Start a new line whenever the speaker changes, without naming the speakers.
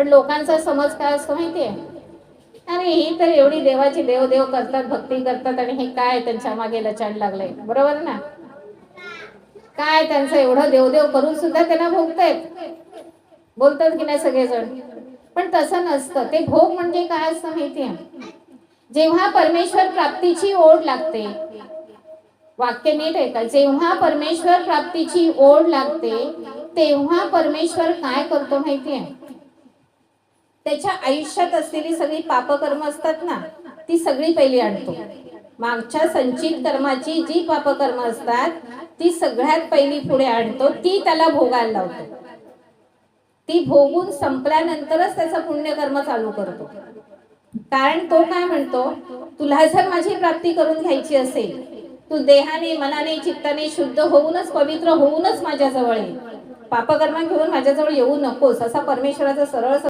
पण लोकांचा समज काय असतो माहितीये, अरे ही तर एवढी देवाची देव करतात, भक्ती करतात, आणि हे काय त्यांच्या मागे लचाड लागलंय. बरोबर ना? काय त्यांचं एवढं देव करून सुद्धा त्यांना भोगतायत, बोलतात की नाही सगळेजण. पण तसं नसतं. ते भोग म्हणजे काय असतं माहितीये, जेव्हा परमेश्वर प्राप्तीची ओढ लागते, वाक्य नीट आहे का, जेव्हा परमेश्वर प्राप्तीची ओढ लागते तेव्हा परमेश्वर काय करतो माहितीये, त्याच्या आयुष्यात असलेली सगळी पापकर्म असतात ना, ती सगळी पहिली आणतो. मागच्या संचित कर्माची जी पापकर्म असतात ती सगळ्यात पहिली पुढे आणतो, ती त्याला भोगायला लावतो. ती भोगून संपल्यानंतरच त्याचा पुण्यकर्म चालू करतो. कारण तो काय म्हणतो, तुला जर माझी प्राप्ती करून घ्यायची असेल, तू देहाने मनाने चित्ताने शुद्ध होऊनच, पवित्र होऊनच माझ्याजवळ ये, पापकर्म घेऊन माझ्याजवळ येऊ नकोस, असा परमेश्वराचा सरळ